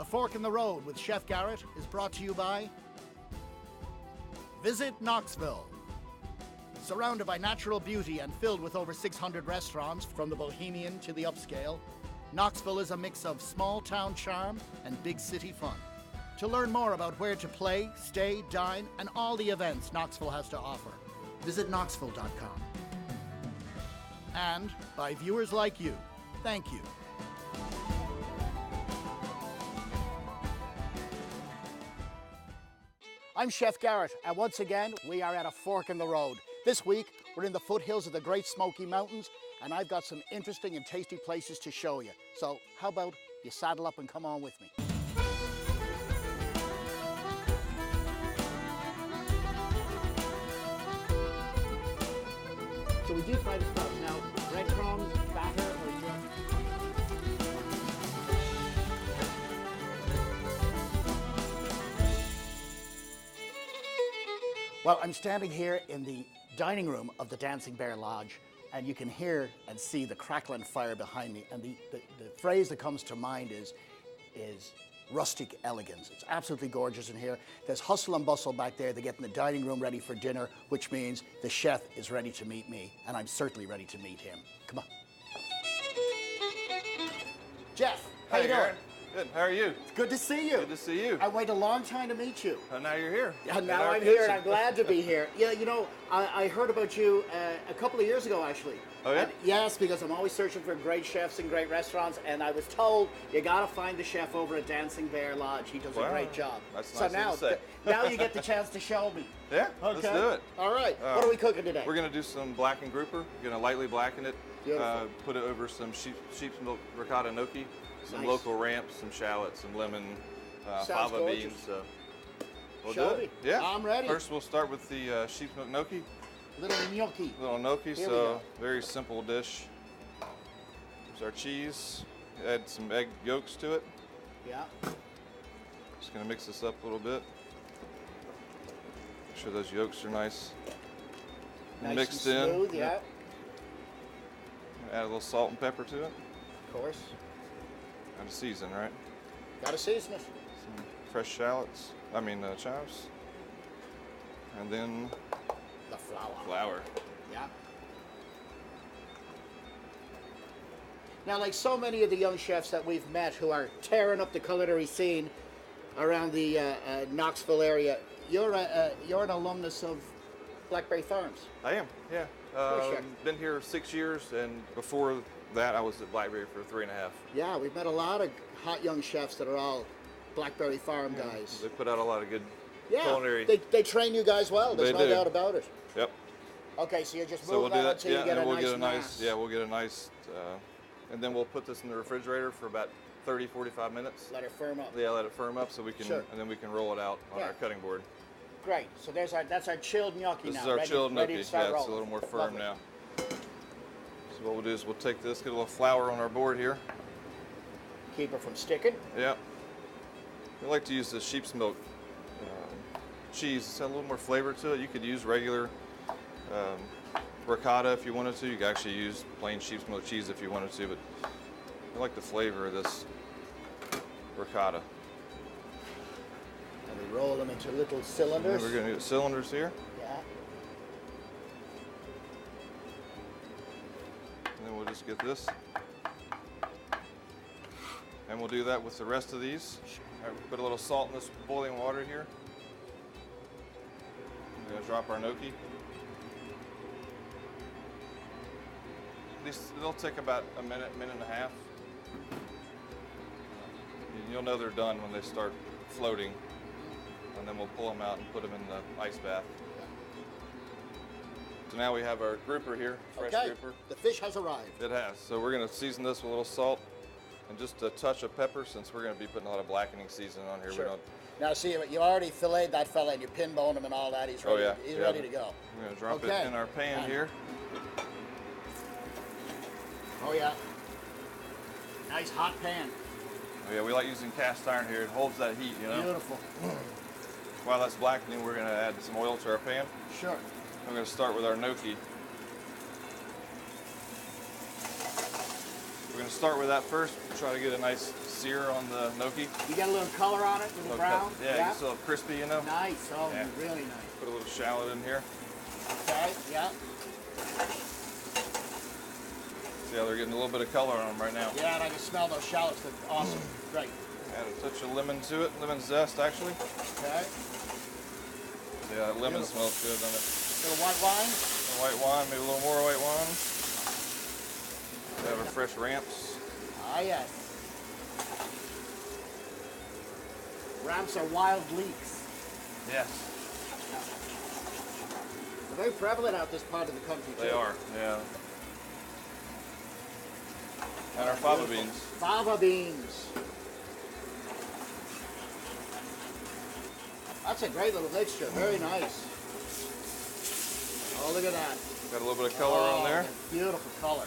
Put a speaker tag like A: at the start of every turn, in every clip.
A: Fork in the Road with Chef Garrett is brought to you by Visit Knoxville. Surrounded by natural beauty and filled with over 600 restaurants, from the bohemian to the upscale, Knoxville is a mix of small town charm and big city fun. To learn more about where to play, stay, dine, and all the events Knoxville has to offer, visit knoxville.com. And by viewers like you, thank you. I'm Chef Garrett, and once again, we are at a fork in the road. This week, we're in the foothills of the Great Smoky Mountains, and I've got some interesting and tasty places to show you. So how about you saddle up and come on with me? So we deep fry the stuff. Now, breadcrumbs, batter, or Well, I'm standing here in the dining room of the Dancing Bear Lodge, and you can hear and see the crackling fire behind me. And the phrase that comes to mind is rustic elegance. It's absolutely gorgeous in here. There's hustle and bustle back there. They're getting the dining room ready for dinner, which means the chef is ready to meet me, and I'm certainly ready to meet him. Come on. Jeff, how you doing?
B: Good. How are you?
A: It's good to see you.
B: Good to see you.
A: I waited a long time to meet you.
B: And now you're here.
A: And now I'm here, and I'm glad to be here. Yeah, you know, I heard about you a couple of years ago, actually.
B: Oh, yeah?
A: And yes, because I'm always searching for great chefs and great restaurants, and I was told you got to find the chef over at Dancing Bear Lodge. He does a great job.
B: That's
A: so
B: nice to say.
A: now you get the chance to show me.
B: Yeah,
A: Okay.
B: let's do it.
A: All right. What are we cooking today?
B: We're going to do some blackened grouper. We're going to lightly blacken it.
A: Beautiful.
B: Put it over some sheep's milk ricotta gnocchi, some
A: Nice.
B: local ramps, some shallots, some lemon,
A: Sounds
B: fava
A: gorgeous.
B: beans. So we'll
A: Show
B: do it.
A: me.
B: Yeah.
A: I'm ready.
B: First, we'll start with the sheep's milk gnocchi.
A: Little gnocchi.
B: Little gnocchi,
A: Here we
B: so
A: go.
B: very simple dish. Here's our cheese. Add some egg yolks to it.
A: Yeah.
B: Just gonna mix this up a little bit. Make sure those yolks are nice
A: Nice
B: mixed
A: and
B: in.
A: smooth, yeah.
B: Add a little salt and pepper to it.
A: Of course.
B: And a season, right?
A: Got to season it.
B: Some fresh chives. And then
A: The flour.
B: flour.
A: Yeah. Now, like so many of the young chefs that we've met who are tearing up the culinary scene around the Knoxville area, you're an alumnus of Blackberry Farms.
B: I am, yeah.
A: Sure.
B: Been here 6 years, and before that, I was at Blackberry for 3.5.
A: Yeah, we've met a lot of hot young chefs that are all Blackberry Farm guys.
B: They put out a lot of good
A: Yeah,
B: culinary.
A: they train you guys well. There's
B: They
A: no
B: do.
A: doubt about it.
B: Yep.
A: Okay, so you're just
B: So we'll
A: moving
B: do
A: on
B: that.
A: until
B: Yeah,
A: you get
B: and
A: a
B: we'll
A: nice
B: get a
A: mass.
B: nice. Yeah, we'll get a nice. And then we'll put this in the refrigerator for about 30, 45 minutes.
A: Let it firm up.
B: Yeah, let it firm up so we can,
A: Sure.
B: and then we can roll it out on
A: Yeah.
B: our cutting board.
A: Great. So that's our chilled gnocchi
B: This
A: now.
B: is our
A: ready,
B: chilled
A: ready
B: gnocchi.
A: to start
B: Yeah, it's a
A: rolling.
B: little more firm
A: Lovely.
B: now. So what we'll do is we'll take this, get a little flour on our board here.
A: Keep it from sticking.
B: Yeah. We like to use the sheep's milk cheese. It's got a little more flavor to it. You could use regular ricotta if you wanted to. You could actually use plain sheep's milk cheese if you wanted to, but I like the flavor of this ricotta.
A: And we roll them into little
B: And
A: cylinders.
B: we're going to do cylinders here.
A: Yeah.
B: And then we'll just get this. And we'll do that with the rest of these. All right, put a little salt in this boiling water here. We're going to drop our gnocchi. They'll take about a minute, minute and a half. You'll know they're done when they start floating. And then we'll pull them out and put them in the ice bath. So now we have our grouper here, fresh
A: Okay.
B: grouper.
A: The fish has arrived.
B: It has. So we're going to season this with a little salt and just a touch of pepper, since we're going to be putting a lot of blackening seasoning on here.
A: Sure.
B: We don't.
A: Now see, you already filleted that fella and you pin boned him and all that. He's ready.
B: Oh yeah.
A: He's
B: yeah.
A: ready to go.
B: We're going to drop
A: Okay.
B: it in our pan here.
A: Oh yeah. Nice hot pan.
B: Oh, yeah, we like using cast iron here. It holds that heat, you know.
A: Beautiful.
B: While that's blackening, we're going to add some oil to our pan.
A: Sure.
B: I'm going to start with our gnocchi. We're gonna start with that first. Try to get a nice sear on the gnocchi.
A: You get a little color on it, a little brown?
B: Yeah, it's a little crispy, you know.
A: Nice, oh,
B: Yeah.
A: really nice.
B: Put a little shallot in here.
A: Okay, yeah.
B: See how they're getting a little bit of color on them right now.
A: Yeah, and I can smell those shallots. They're awesome. Great.
B: Add a touch of lemon to it, lemon zest actually.
A: Okay.
B: Yeah, that lemon smells good, doesn't it?
A: A little white wine.
B: White wine, maybe a little more white wine. We have our fresh ramps.
A: Ah, yes. Ramps are wild leeks.
B: Yes.
A: They're very prevalent out this part of the country, too.
B: They are, yeah. And our fava beans.
A: Fava beans. That's a great little mixture. Very nice. Oh, look at that.
B: Got a little bit of color on there.
A: Beautiful color.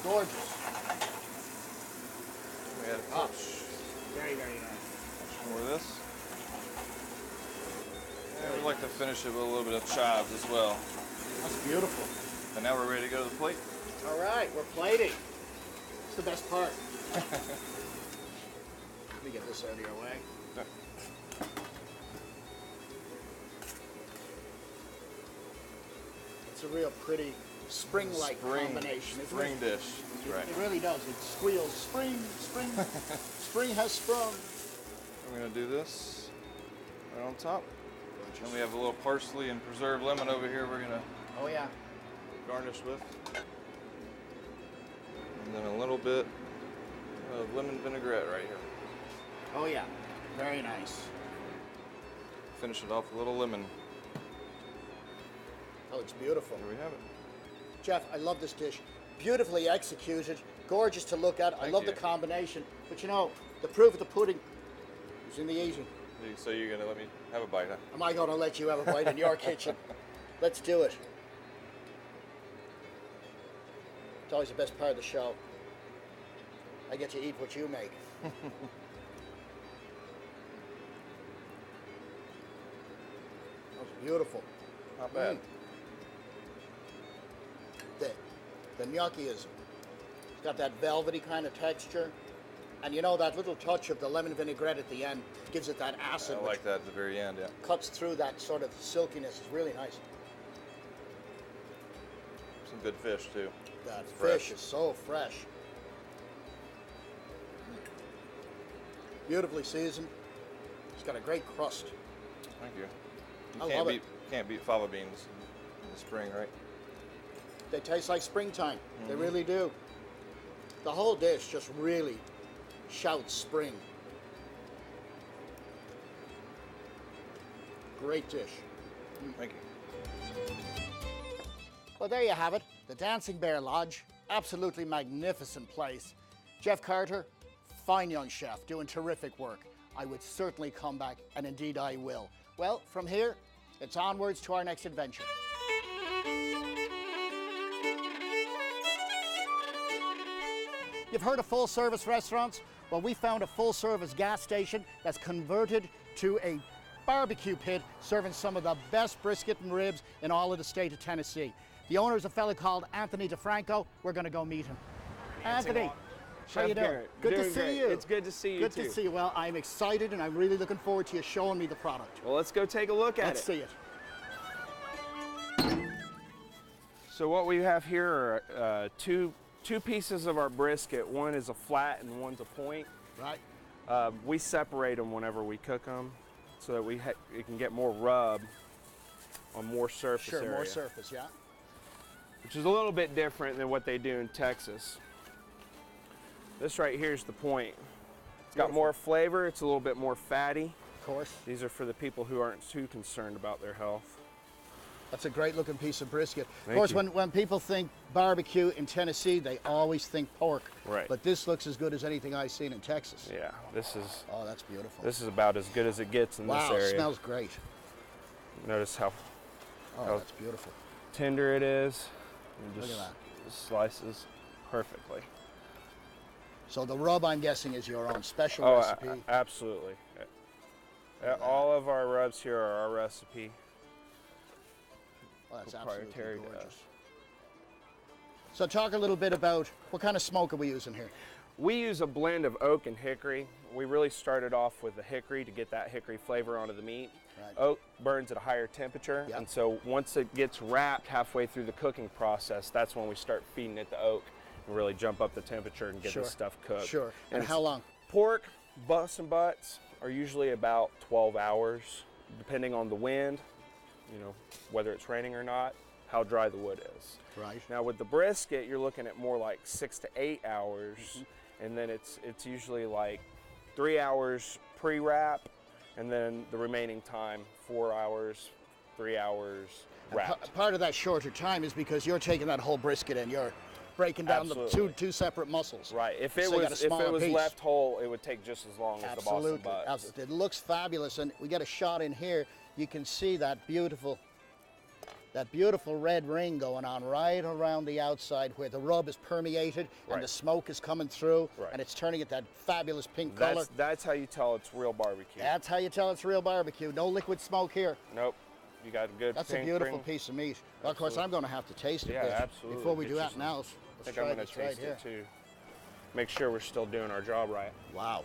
A: Gorgeous.
B: We add a touch.
A: Very, very nice.
B: More of this. And we like to finish it with a little bit of chives as well.
A: That's beautiful.
B: And now we're ready to go to the plate.
A: All right, we're plating. It's the best part. Let me get this out of your way.
B: Okay.
A: It's a real pretty spring-like combination.
B: Spring dish. That's right.
A: It really does. It squeals. Spring, spring. Spring has sprung.
B: I'm going to do this right on top. And we have a little parsley and preserved lemon over here we're going to
A: Oh, yeah.
B: garnish with. And then a little bit of lemon vinaigrette right here.
A: Oh, yeah. Very nice.
B: Finish it off with a little lemon.
A: Oh, it's beautiful.
B: There we have it.
A: Jeff, I love this dish. Beautifully executed, gorgeous to look at. I love the combination. But you know, the proof of the pudding is in the eating.
B: So you're going to let me have a bite, huh?
A: Am I going to let you have a bite in your kitchen? Let's do it. It's always the best part of the show. I get to eat what you make. That's beautiful.
B: Not bad.
A: The gnocchi it's got that velvety kind of texture. And you know, that little touch of the lemon vinaigrette at the end gives it that acid.
B: I like that at the very end, yeah.
A: Cuts through that sort of silkiness. It's really nice.
B: Some good fish, too.
A: That
B: It's
A: fish
B: fresh.
A: is so fresh. Beautifully seasoned. It's got a great crust.
B: Thank you.
A: I love it.
B: Can't beat fava beans in the spring, right?
A: They taste like springtime. They really do. The whole dish just really shouts spring. Great dish.
B: Thank you.
A: Well, there you have it. The Dancing Bear Lodge. Absolutely magnificent place. Jeff Carter, fine young chef, doing terrific work. I would certainly come back, and indeed I will. Well, from here, it's onwards to our next adventure. You've heard of full-service restaurants? Well, we found a full-service gas station that's converted to a barbecue pit serving some of the best brisket and ribs in all of the state of Tennessee. The owner is a fellow called Anthony DeFranco. We're going to go meet him. Anthony, how you doing? Good to see you.
C: It's good to see you
A: Good
C: too.
A: to see you. Well, I'm excited and I'm really looking forward to you showing me the product.
C: Well, let's go take a look at
A: Let's
C: it.
A: see it.
C: So what we have here are two pieces of our brisket. One is a flat and one's a point.
A: Right.
C: We separate them whenever we cook them so that we can get more rub on more surface
A: Sure,
C: area.
A: more surface, yeah.
C: Which is a little bit different than what they do in Texas. This right here is the point. It's got more flavor. It's a little bit more fatty.
A: Of course.
C: These are for the people who aren't too concerned about their health.
A: That's a great looking piece of brisket.
C: Thank
A: Of course,
C: you.
A: when people think barbecue in Tennessee, they always think pork.
C: Right.
A: But this looks as good as anything I've seen in Texas.
C: Yeah, this is
A: Oh, that's beautiful.
C: about as good as it gets in
A: wow,
C: this area.
A: it smells great.
C: Notice how
A: Oh, that's beautiful.
C: tender it is. And
A: Look
C: just
A: at
C: slices perfectly.
A: So the rub, I'm guessing, is your own special
C: Oh,
A: recipe.
C: absolutely. All of our rubs here are our recipe.
A: Oh, that's absolutely
C: proprietary to
A: gorgeous.
C: us.
A: So talk a little bit about what kind of smoke are we using here?
C: We use a blend of oak and hickory. We really started off with the hickory to get that hickory flavor onto the meat.
A: Right.
C: Oak burns at a higher temperature,
A: Yep.
C: and so once it gets wrapped halfway through the cooking process, that's when we start feeding it the oak and really jump up the temperature and get
A: Sure.
C: this stuff cooked.
A: Sure. And
C: it's-
A: how long?
C: Pork, butts and butts are usually about 12 hours, depending on the wind, you know, whether it's raining or not, how dry the wood is.
A: Right.
C: Now with the brisket, you're looking at more like 6 to 8 hours, and then it's usually like 3 hours pre-wrap, and then the remaining time 4 hours, 3 hours wrapped.
A: Part of that shorter time is because you're taking that whole brisket and you're breaking down
C: Absolutely.
A: the two separate muscles.
C: Right. If
A: So
C: it
A: you got a
C: was
A: smaller piece.
C: left whole, it would take just as long as the Boston
A: Absolutely.
C: butts.
A: Absolutely. It looks fabulous, and we get a shot in here. You can see that beautiful red ring going on right around the outside where the rub is permeated and
C: Right.
A: the smoke is coming through,
C: Right.
A: and it's turning it that fabulous pink color.
C: That's how you tell it's real barbecue.
A: That's how you tell it's real barbecue. No liquid smoke here.
C: Nope. You got a good
A: That's a
C: pink
A: beautiful
C: ring.
A: piece of meat. Well, of course,
C: Absolutely.
A: I'm going to have to taste it.
C: Yeah,
A: but
C: absolutely.
A: Before we
C: Get
A: do
C: you
A: that
C: some-
A: now,
C: I
A: let's
C: think
A: try
C: I'm going
A: this
C: to
A: right
C: taste
A: here.
C: it too. Make sure we're still doing our job right.
A: Wow.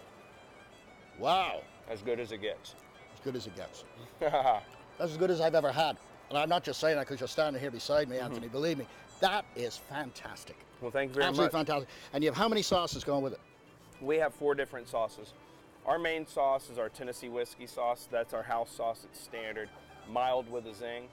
A: Wow.
C: As good as it gets.
A: As good as it gets. That's as good as I've ever had. And I'm not just saying that because you're standing here beside me, Anthony. Believe me, that is fantastic.
C: Well, thank you very
A: Absolutely
C: much.
A: fantastic. And you have how many sauces going with it?
C: We have 4 different sauces. Our main sauce is our Tennessee whiskey sauce. That's our house sauce. It's standard, mild with a zing.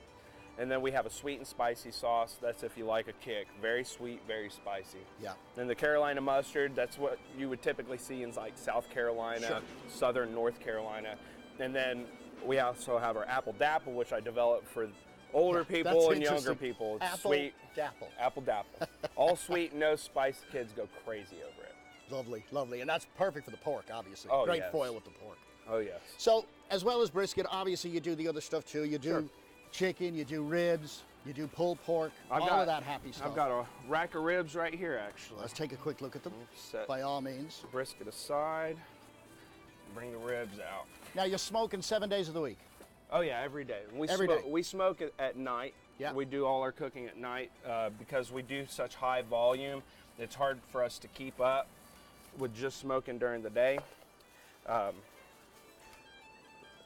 C: And then we have a sweet and spicy sauce. That's if you like a kick. Very sweet, very spicy.
A: Yeah.
C: Then the Carolina mustard, that's what you would typically see in like South Carolina,
A: Sure.
C: Southern North Carolina. And then we also have our apple dapple, which I developed for older
A: That's
C: people and younger
A: interesting.
C: people. It's
A: Apple
C: sweet.
A: dapple.
C: Apple dapple. All sweet, no spice. Kids go crazy over it.
A: Lovely, lovely. And that's perfect for the pork, obviously.
C: Oh,
A: Great
C: yes.
A: foil with the pork.
C: Oh, yes.
A: So, as well as brisket, obviously you do the other stuff too. You do
C: Sure.
A: chicken, you do ribs, you do pulled pork, all of that happy stuff.
C: I've got a rack of ribs right here, actually.
A: Let's take a quick look at them,
C: Set
A: by all means.
C: brisket aside. Bring the ribs out.
A: Now, you're smoking 7 days of the week.
C: Oh yeah, every day.
A: Every day.
C: We smoke it at night.
A: Yeah.
C: We do all our cooking at night because we do such high volume. It's hard for us to keep up with just smoking during the day.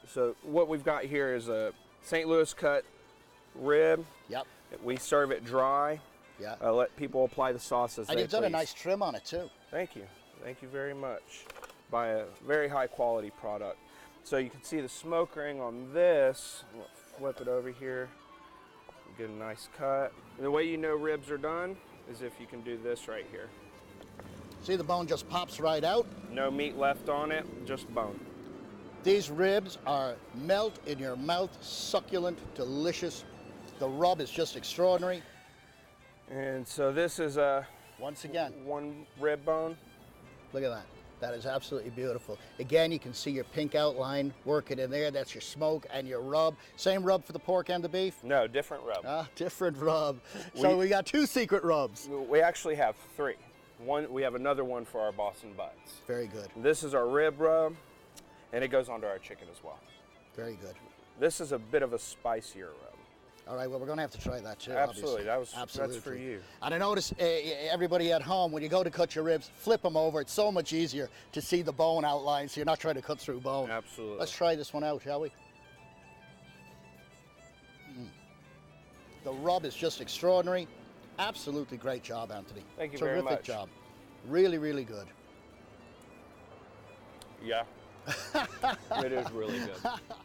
C: So what we've got here is a St. Louis cut rib.
A: Yep.
C: We serve it dry.
A: Yeah.
C: Let people apply the sauce as
A: And
C: they
A: you've done a
C: please.
A: nice trim on it too.
C: Thank you. Thank you very much. By a very high quality product. So you can see the smoke ring on this. I'm gonna flip it over here. Get a nice cut. And the way you know ribs are done is if you can do this right here.
A: See, the bone just pops right out.
C: No meat left on it, just bone.
A: These ribs are melt in your mouth, succulent, delicious. The rub is just extraordinary.
C: And so this is a
A: Once again,
C: one rib bone.
A: look at that. That is absolutely beautiful. Again, you can see your pink outline working in there. That's your smoke and your rub. Same rub for the pork and the beef?
C: No, different rub.
A: Ah, different rub. So we got 2 secret rubs.
C: We actually have 3. We have another one for our Boston butts.
A: Very good.
C: This is our rib rub, and it goes onto our chicken as well.
A: Very good.
C: This is a bit of a spicier rub.
A: All right, well, we're going to have to try that too.
C: Absolutely,
A: obviously.
C: that's for you.
A: And I notice everybody at home, when you go to cut your ribs, flip them over. It's so much easier to see the bone outline, so you're not trying to cut through bone.
C: Absolutely.
A: Let's try this one out, shall we? The rub is just extraordinary. Absolutely great job, Anthony.
C: Thank you very
A: Terrific
C: much.
A: job. Really, really good.
C: Yeah. It is really good.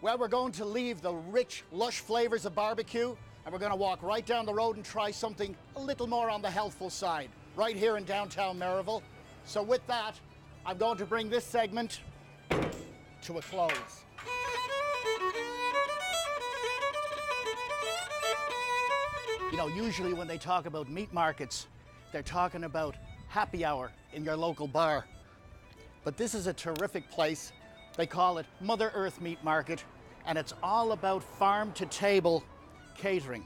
A: Well, we're going to leave the rich, lush flavors of barbecue, and we're going to walk right down the road and try something a little more on the healthful side, right here in downtown Maryville. So with that, I'm going to bring this segment to a close. You know, usually when they talk about meat markets, they're talking about happy hour in your local bar. But this is a terrific place. They call it Mother Earth Meat Market, and it's all about farm-to-table catering.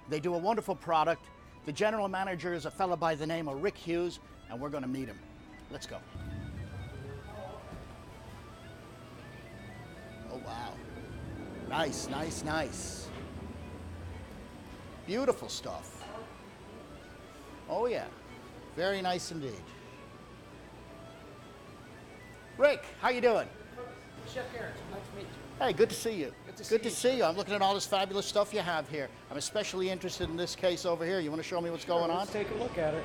A: They do a wonderful product. The general manager is a fellow by the name of Rick Hughs, and we're going to meet him. Let's go. Oh, wow. Nice, nice, nice. Beautiful stuff. Oh yeah, very nice indeed. Rick, how you doing?
D: Chef Hager, nice to meet you.
A: Hey, good to see you.
D: Good to see you.
A: I'm looking at all this fabulous stuff you have here. I'm especially interested in this case over here. You want to show me what's going on?
D: Let's take a look at it.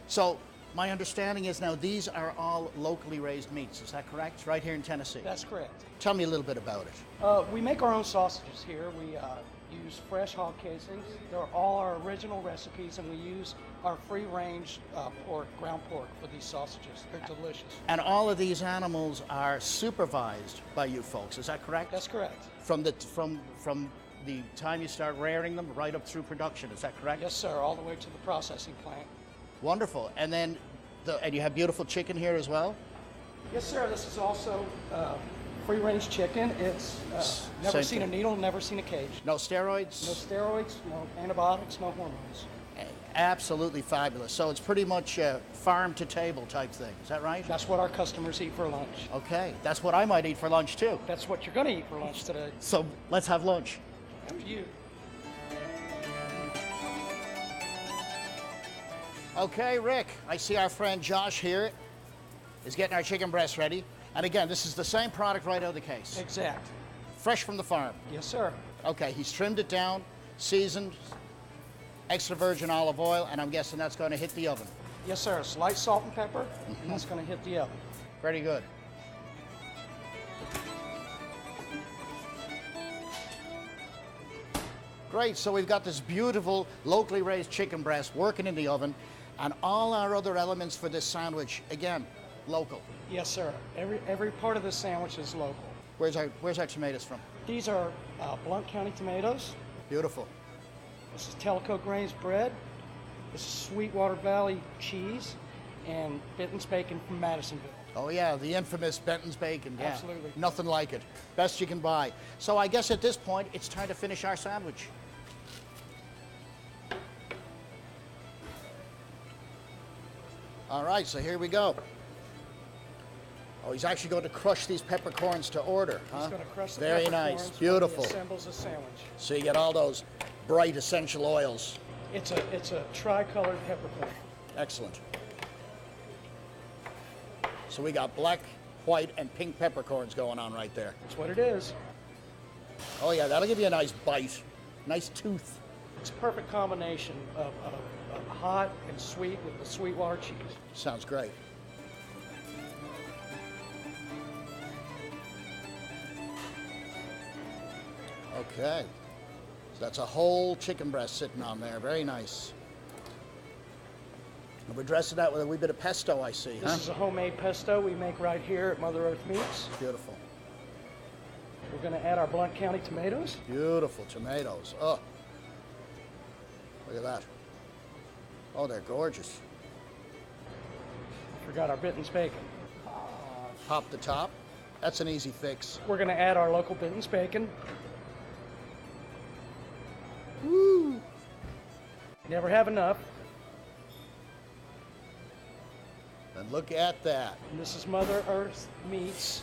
A: So, my understanding is now these are all locally raised meats. Is that correct? It's right here in Tennessee.
D: That's correct.
A: Tell me a little bit about it.
D: We make our own sausages here. We use fresh hog casings. They're all our original recipes, and we use our free-range pork, ground pork, for these sausages. They're delicious.
A: And all of these animals are supervised by you folks. Is that correct?
D: That's correct.
A: From the time you start rearing them right up through production. Is that correct?
D: Yes, sir. All the way to the processing plant.
A: Wonderful. And then, and you have beautiful chicken here as well?
D: Yes, sir. This is also free-range chicken. It's never
A: Same
D: seen
A: thing.
D: a needle, never seen a cage.
A: No steroids?
D: No steroids, no antibiotics, no hormones.
A: Absolutely fabulous. So it's pretty much a farm to table type thing. Is that right?
D: That's what our customers eat for lunch.
A: Okay. That's what I might eat for lunch too.
D: That's what you're going to eat for lunch today.
A: So let's have lunch.
D: After you.
A: Okay, Rick, I see our friend Josh here is getting our chicken breast ready. And again, this is the same product right out of the case.
D: Exact.
A: Fresh from the farm.
D: Yes, sir.
A: Okay, he's trimmed it down, seasoned, extra virgin olive oil, and I'm guessing that's going to hit the oven.
D: Yes, sir. Slight salt and pepper, and that's going to hit the oven.
A: Very good. Great, so we've got this beautiful locally raised chicken breast working in the oven, and all our other elements for this sandwich, again, local.
D: Yes, sir. Every part of this sandwich is local.
A: Where's our tomatoes from?
D: These are Blount County tomatoes.
A: Beautiful.
D: This is Tellico Grains bread. This is Sweetwater Valley cheese, and Benton's bacon from Madisonville.
A: Oh yeah, the infamous Benton's bacon. Yeah.
D: Absolutely.
A: Nothing like it. Best you can buy. So I guess at this point, it's time to finish our sandwich. All right, so here we go. Oh, he's actually going to crush these peppercorns to order, huh?
D: He's going to crush the
A: Very
D: peppercorns
A: nice,
D: while
A: beautiful.
D: he assembles a sandwich.
A: So you get all those bright essential oils.
D: It's a tri-colored peppercorn.
A: Excellent. So we got black, white, and pink peppercorns going on right there.
D: That's what it is.
A: Oh yeah, that'll give you a nice bite, nice tooth.
D: It's a perfect combination of hot and sweet with the Sweetwater cheese.
A: Sounds great. Okay, so that's a whole chicken breast sitting on there. Very nice. And we're dressing that with a wee bit of pesto, I see,
D: This is a homemade pesto we make right here at Mother Earth Meats.
A: Beautiful.
D: We're going to add our Blount County tomatoes.
A: Beautiful tomatoes. Oh, look at that. Oh, they're gorgeous.
D: Forgot our Benton's bacon.
A: Pop the top. That's an easy fix.
D: We're going to add our local Benton's bacon.
A: Woo!
D: Never have enough.
A: And look at that.
D: And this is Mother Earth Meats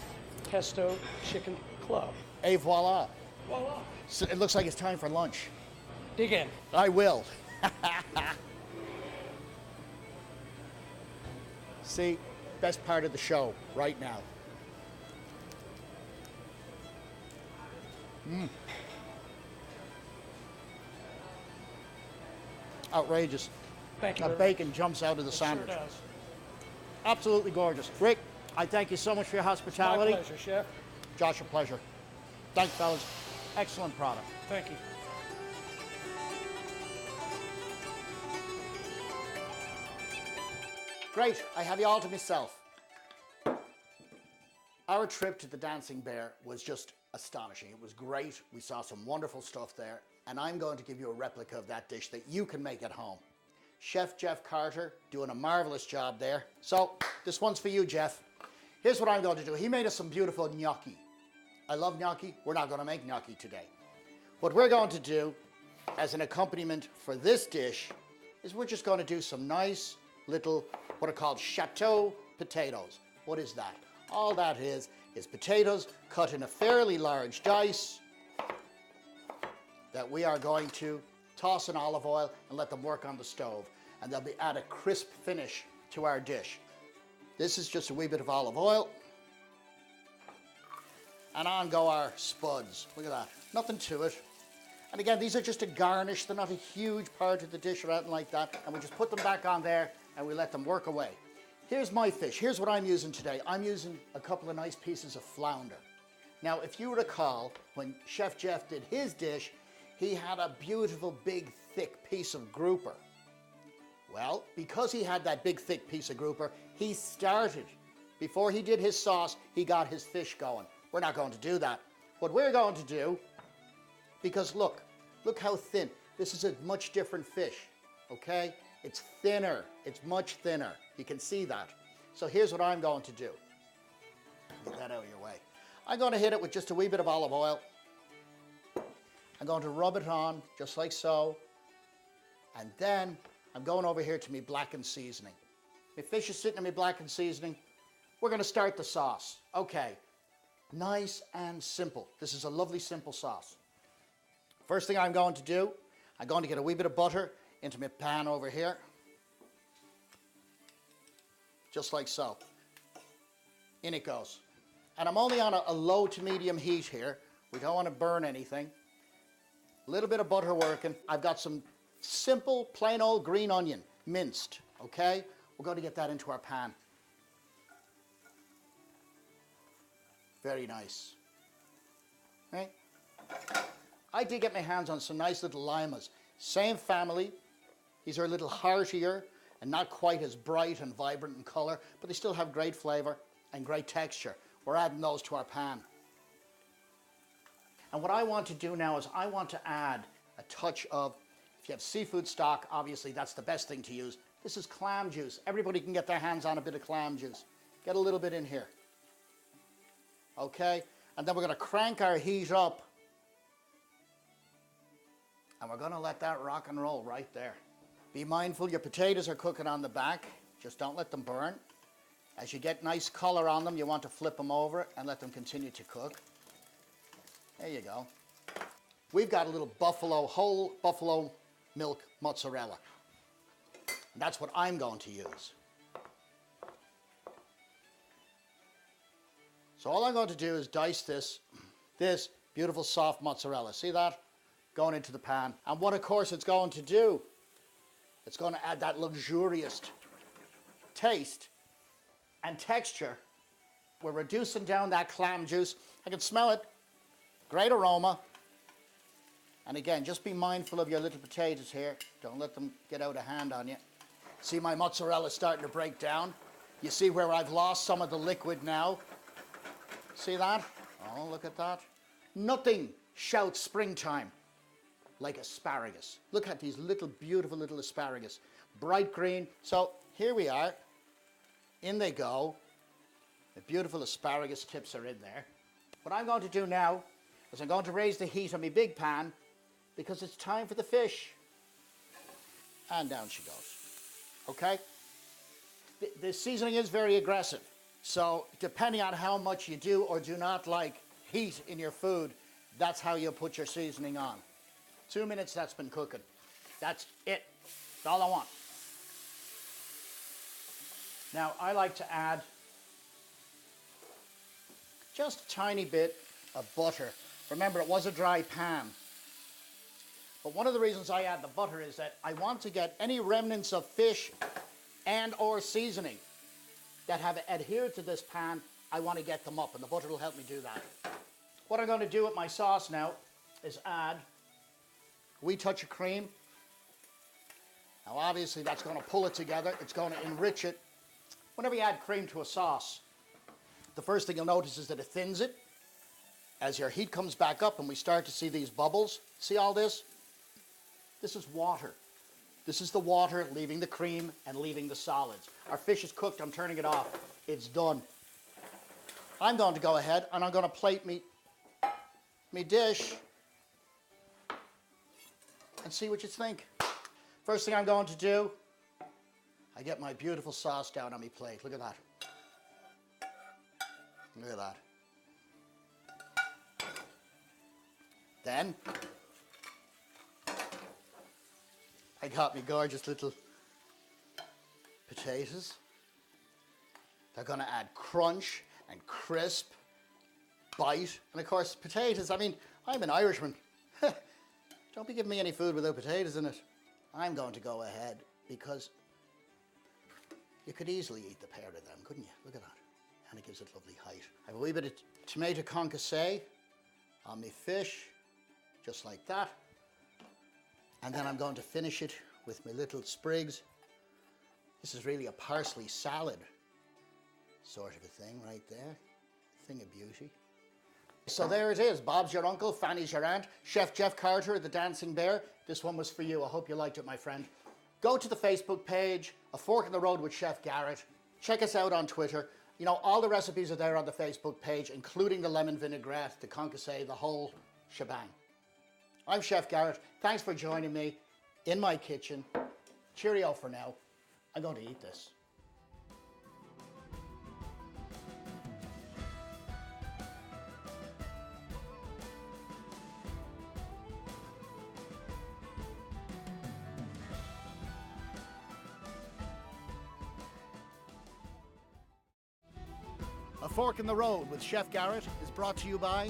D: Pesto Chicken Club.
A: Et voila.
D: Voila.
A: So it looks like it's time for lunch.
D: Dig in.
A: I will. See, best part of the show right now. Outrageous.
D: Thank you.
A: That bacon jumps out of the
D: It
A: sandwich.
D: Sure does.
A: Absolutely gorgeous. Rick, I thank you so much for your hospitality.
D: My pleasure, Chef.
A: Josh, a pleasure. Thanks, fellas. Excellent product.
D: Thank you.
A: Great, I have you all to myself. Our trip to the Dancing Bear was just astonishing. It was great. We saw some wonderful stuff there, and I'm going to give you a replica of that dish that you can make at home. Chef Jeff Carter doing a marvelous job there. So this one's for you, Jeff. Here's what I'm going to do. He made us some beautiful gnocchi. I love gnocchi. We're not going to make gnocchi today. What we're going to do as an accompaniment for this dish is we're just going to do some nice little, what are called chateau potatoes. What is that? All that is potatoes cut in a fairly large dice that we are going to toss in olive oil, and let them work on the stove. And they'll add a crisp finish to our dish. This is just a wee bit of olive oil. And on go our spuds. Look at that. Nothing to it. And again, these are just a garnish. They're not a huge part of the dish or anything like that. And we just put them back on there and we let them work away. Here's my fish. Here's what I'm using today. I'm using a couple of nice pieces of flounder. Now, if you recall, when Chef Jeff did his dish, he had a beautiful, big, thick piece of grouper. Well, because he had that big, thick piece of grouper, he started. Before he did his sauce, he got his fish going. We're not going to do that. What we're going to do, because look how thin. This is a much different fish, okay? It's thinner, it's much thinner. You can see that. So here's what I'm going to do. Get that out of your way. I'm going to hit it with just a wee bit of olive oil. I'm going to rub it on, just like so. And then I'm going over here to my blackened seasoning. My fish is sitting in my blackened seasoning. We're going to start the sauce. Okay, nice and simple. This is a lovely, simple sauce. First thing I'm going to do, I'm going to get a wee bit of butter into my pan over here. Just like so. In it goes. And I'm only on a low to medium heat here. We don't want to burn anything. A little bit of butter working. I've got some simple, plain old green onion, minced, okay? We're going to get that into our pan. Very nice. Right? I did get my hands on some nice little limas. Same family. These are a little heartier and not quite as bright and vibrant in color, but they still have great flavor and great texture. We're adding those to our pan. And what I want to do now is I want to add a touch of, if you have seafood stock, obviously that's the best thing to use. This is clam juice. Everybody can get their hands on a bit of clam juice. Get a little bit in here. Okay? And then we're going to crank our heat up. And we're going to let that rock and roll right there. Be mindful your potatoes are cooking on the back. Just don't let them burn. As you get nice color on them, you want to flip them over and let them continue to cook. There you go. We've got a little whole buffalo milk mozzarella. And that's what I'm going to use. So all I'm going to do is dice this beautiful soft mozzarella. See that? Going into the pan. And what, of course, it's going to do, it's going to add that luxurious taste and texture. We're reducing down that clam juice. I can smell it. Great aroma. And again, just be mindful of your little potatoes here. Don't let them get out of hand on you. See my mozzarella starting to break down? You see where I've lost some of the liquid now? See that? Oh, look at that. Nothing shouts springtime like asparagus. Look at these little, beautiful little asparagus. Bright green. So here we are. In they go. The beautiful asparagus tips are in there. What I'm going to do now is I'm going to raise the heat on my big pan because it's time for the fish. And down she goes. Okay? The seasoning is very aggressive. So depending on how much you do or do not like heat in your food, that's how you'll put your seasoning on. 2 minutes, that's been cooking. That's it. That's all I want. Now, I like to add just a tiny bit of butter. Remember, it was a dry pan. But one of the reasons I add the butter is that I want to get any remnants of fish and or seasoning that have adhered to this pan, I want to get them up, and the butter will help me do that. What I'm going to do with my sauce now is add a wee touch of cream. Now obviously that's going to pull it together, it's going to enrich it. Whenever you add cream to a sauce, the first thing you'll notice is that it thins it. As your heat comes back up and we start to see these bubbles, see all this? This is water. This is the water leaving the cream and leaving the solids. Our fish is cooked, I'm turning it off. It's done. I'm going to go ahead and I'm going to plate me dish and see what you think. First thing I'm going to do, I get my beautiful sauce down on my plate. Look at that. Look at that. Then, I got me gorgeous little potatoes. They're gonna add crunch and crisp, bite, and of course potatoes. I mean, I'm an Irishman. Don't be giving me any food without potatoes in it. I'm going to go ahead because you could easily eat the pair of them, couldn't you? Look at that. And it gives it lovely height. I have a wee bit of tomato concassé on my fish, just like that. And then I'm going to finish it with my little sprigs. This is really a parsley salad sort of a thing right there. Thing of beauty. So there it is. Bob's your uncle, Fanny's your aunt. Chef Jeff Carter, the Dancing Bear. This one was for you. I hope you liked it, my friend. Go to the Facebook page, A Fork in the Road with Chef Garrett. Check us out on Twitter. You know, all the recipes are there on the Facebook page, including the lemon vinaigrette, the concassé, the whole shebang. I'm Chef Garrett. Thanks for joining me in my kitchen. Cheerio for now. I'm going to eat this. A Fork in the Road with Chef Garrett is brought to you by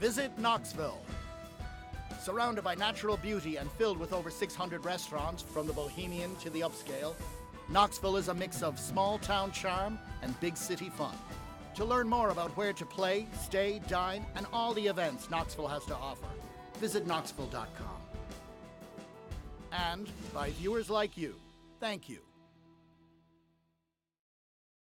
A: Visit Knoxville. Surrounded by natural beauty and filled with over 600 restaurants, from the bohemian to the upscale, Knoxville is a mix of small town charm and big city fun. To learn more about where to play, stay, dine, and all the events Knoxville has to offer, visit knoxville.com. And by viewers like you, thank you.